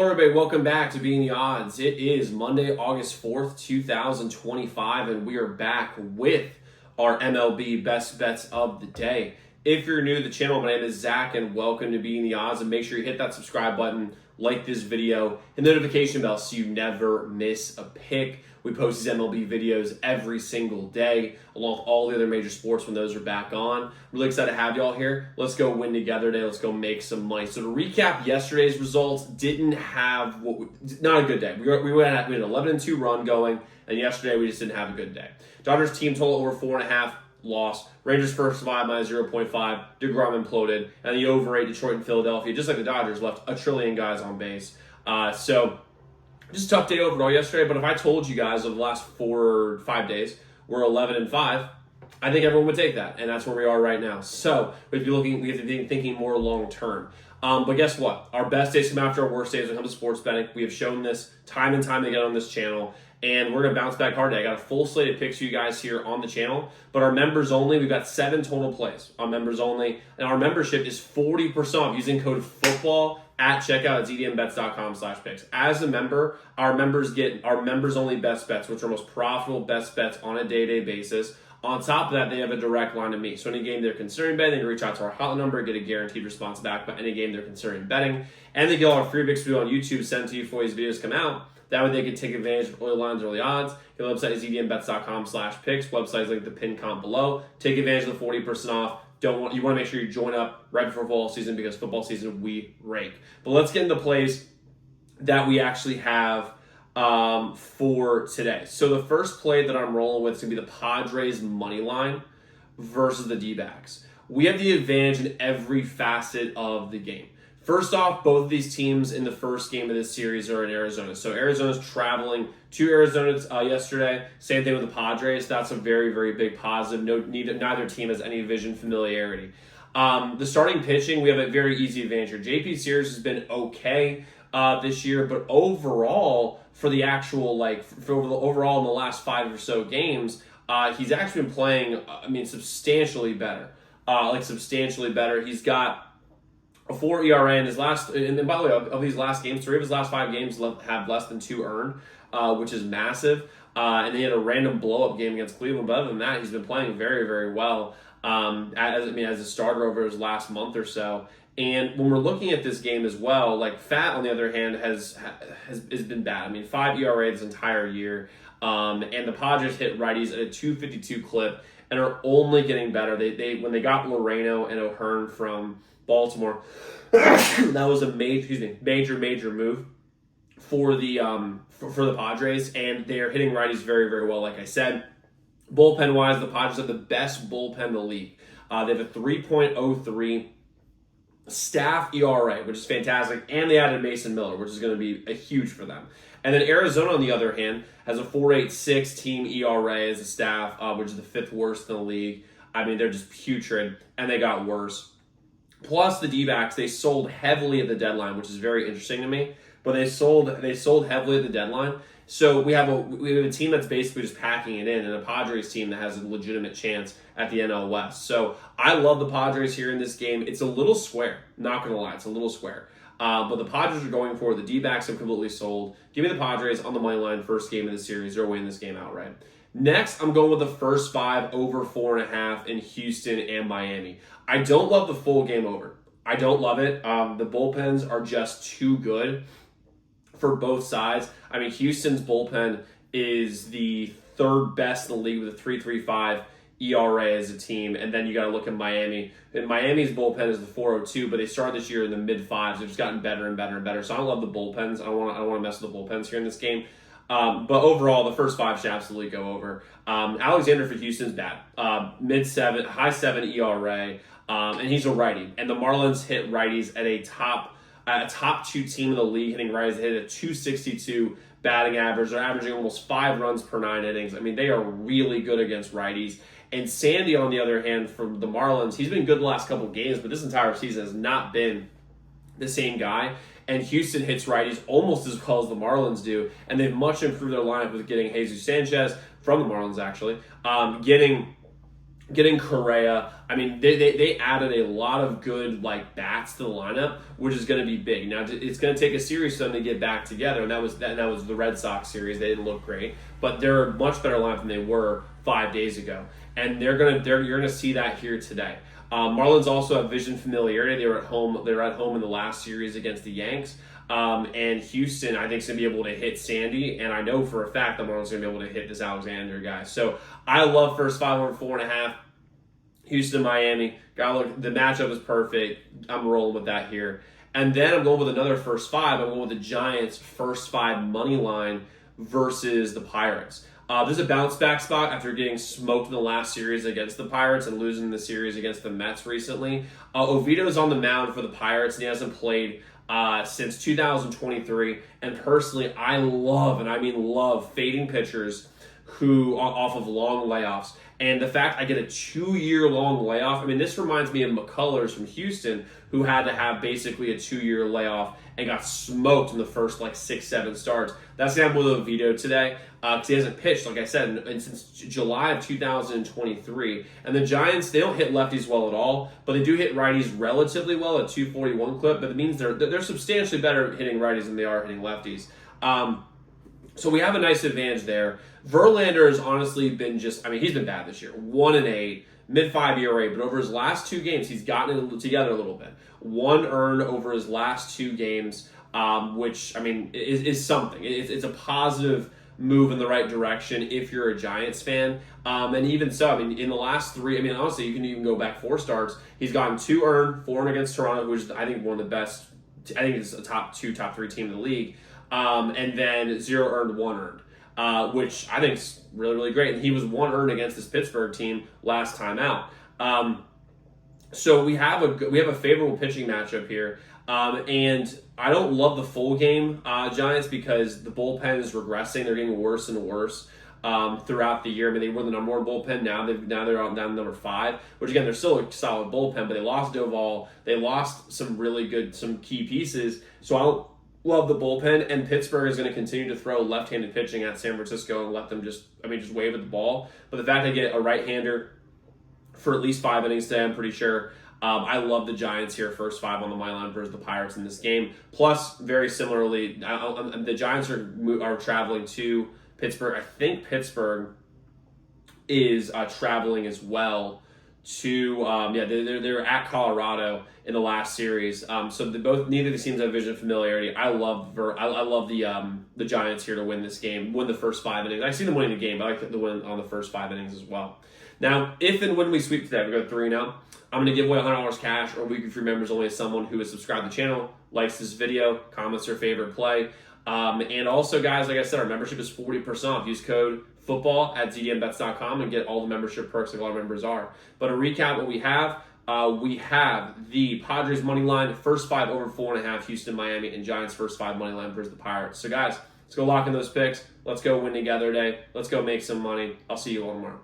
Hello everybody, welcome back to Being the Odds. It is Monday, August 4th, 2025, and we are back with our MLB best bets of the day. If you're new to the channel, my name is Zach, and welcome to Being the Odds, and make sure you hit that subscribe button, like this video, and notification bell so you never miss a pick. We post these MLB videos every single day, along with all the other major sports when those are back on. Really excited to have y'all here. Let's go win together today. Let's go make some money. So to recap yesterday's results, not a good day. We had an 11-2 run going, and yesterday we just didn't have a good day. Dodgers team total over 4.5. Loss. Rangers first survived by 0.5. DeGrom imploded. And the over 8, Detroit and Philadelphia, just like the Dodgers, left a trillion guys on base. So just a tough day overall yesterday. But if I told you guys over the last 4 or 5 days we're 11-5, I think everyone would take that. And that's where we are right now. So we have to be thinking more long term. But guess what? Our best days come after our worst days when it comes to sports betting. We have shown this time and time again on this channel. And we're going to bounce back hard today. I got a full slate of picks for you guys here on the channel. But our members only, we've got 7 total plays on members only. And our membership is 40% off using code FOOTBALL at checkout at zdmbets.com/picks. As a member, our members get our members only best bets, which are most profitable best bets on a day-to-day basis. On top of that, they have a direct line to me. So any game they're considering betting, they can reach out to our hotline number, get a guaranteed response back by any game they're considering betting. And they get all our free picks we do on YouTube sent to you before these videos come out. That way they can take advantage of early lines, early odds. The website is zdmbets.com/picks. Website is linked to the pin comp below. Take advantage of the 40% off. You want to make sure you join up right before football season, because football season we rake. But let's get into plays that we actually have for today. So the first play that I'm rolling with is going to be the Padres money line versus the Dbacks. We have the advantage in every facet of the game. First off, both of these teams in the first game of this series are in Arizona. So Arizona's traveling to Arizona yesterday. Same thing with the Padres. That's a very, very big positive. Neither team has any vision familiarity. The starting pitching, we have a very easy advantage here. JP Sears has been okay this year, but overall, for the actual, overall in the last 5 or so games, he's actually been playing, substantially better. Substantially better. He's got a 4 ERA in his last, and by the way, of these last games, 3 of his last 5 games have less than 2 earned, which is massive. And he had a random blow-up game against Cleveland, but other than that, he's been playing very, very well as a starter over his last month or so. And when we're looking at this game as well, Fat, on the other hand, has been bad. 5 ERA this entire year. And the Padres hit righties at a 252 clip and are only getting better. When they got Moreno and O'Hearn from Baltimore, that was a major move for the Padres, and they are hitting righties very, very well. Like I said, bullpen wise, the Padres have the best bullpen in the league. They have a 3.03 staff ERA, which is fantastic, and they added Mason Miller, which is going to be huge for them. And then Arizona, on the other hand, has a 4.86 team ERA as a staff, which is the 5th worst in the league. They're just putrid, and they got worse. Plus the Dbacks, they sold heavily at the deadline, which is very interesting to me. But they sold heavily at the deadline. So we have a team that's basically just packing it in, and a Padres team that has a legitimate chance at the NL West. So I love the Padres here in this game. It's a little square, not gonna lie, it's a little square. But the Padres are going for it. The Dbacks have completely sold. Give me the Padres on the money line, first game of the series. They're winning this game outright. Next, I'm going with the first 5 over 4.5 in Houston and Miami. I don't love the full game over. I don't love it. The bullpens are just too good for both sides. Houston's bullpen is the 3rd best in the league with a 3.35 ERA as a team, and then you got to look at Miami. And Miami's bullpen is the 4.02, but they started this year in the mid-5s. They've just gotten better and better and better. So I don't love the bullpens. I don't want to mess with the bullpens here in this game. But overall, the first 5 should absolutely go over. Alexander for Houston's bad. Mid-7, high 7 ERA, and he's a righty. And the Marlins hit righties at a top 2 team in the league, hitting righties. They hit a 262 batting average. They're averaging almost 5 runs per 9 innings. They are really good against righties. And Sandy, on the other hand, from the Marlins, he's been good the last couple games, but this entire season has not been the same guy. And Houston hits righties almost as well as the Marlins do, and they've much improved their lineup with getting Jesus Sanchez from the Marlins, actually, getting getting Correa. I mean, they added a lot of good like bats to the lineup, which is going to be big. Now it's going to take a series for them to get back together, and that was the Red Sox series. They didn't look great, but they're a much better lineup than they were 5 days ago, and you're gonna see that here today. Marlins also have vision familiarity. They were at home. They were at home in the last series against the Yanks. And Houston, I think, is going to be able to hit Sandy, and I know for a fact the Marlins are going to be able to hit this Alexander guy. So I love first 5 over 4.5. Houston, Miami. The matchup is perfect. I'm rolling with that here. And then I'm going with another first 5. I'm going with the Giants' first 5 money line versus the Pirates. This is a bounce back spot after getting smoked in the last series against the Pirates and losing the series against the Mets recently. Oviedo's on the mound for the Pirates, and he hasn't played since 2023, and personally, I love, and I mean love, fading pitchers who are off of long layoffs. And the fact I get a 2-year long layoff, I mean, this reminds me of McCullers from Houston, who had to have basically a 2-year layoff and got smoked in the first like 6-7 starts. That's the example with Oviedo today, because he hasn't pitched, like I said, and since July of 2023. And the Giants, they don't hit lefties well at all, but they do hit righties relatively well at 241 clip. But it means they're substantially better at hitting righties than they are hitting lefties. So we have a nice advantage there. Verlander has honestly been he's been bad this year. 1-8, mid-5 ERA, but over his last 2 games, he's gotten it together a little bit. 1 earned over his last 2 games, which, I mean, is something. It's a positive move in the right direction if you're a Giants fan. And even so, I mean, in the last 3, I mean, honestly, you can even go back 4 starts. He's gotten 2 earned, 4 earned against Toronto, which is, I think, one of the best. I think it's a top 2, top 3 team in the league. And then 0 earned, 1 earned, which I think is really, really great. And he was 1 earned against this Pittsburgh team last time out. So we have a favorable pitching matchup here. And I don't love the full game Giants because the bullpen is regressing. They're getting worse and worse throughout the year. I mean, they were the number 1 bullpen. Now they're down to number 5, which again, they're still a solid bullpen, but they lost Doval. They lost some key pieces. So I don't love the bullpen, and Pittsburgh is going to continue to throw left-handed pitching at San Francisco and let them just wave at the ball. But the fact they get a right-hander for at least 5 innings today, I'm pretty sure. I love the Giants here, first 5 on the money line versus the Pirates in this game. Plus, very similarly, the Giants are traveling to Pittsburgh. I think Pittsburgh is traveling as well to they're at Colorado in the last series. So neither of these teams have vision familiarity. I love the Giants here to win this game, win the first 5 innings. I see them winning the game, but I like the win on the first 5 innings as well. Now, if and when we sweep today, we go 3-0. I'm going to give away $100 cash or weekly free members only as someone who has subscribed to the channel, likes this video, comments their favorite play. And also, guys, like I said, our membership is 40% off. Use code football at zdmbets.com and get all the membership perks like all our members are. But to recap what we have the Padres money line, first 5 over 4.5, Houston, Miami, and Giants first 5 money line versus the Pirates. So, guys, let's go lock in those picks. Let's go win together today. Let's go make some money. I'll see you all tomorrow.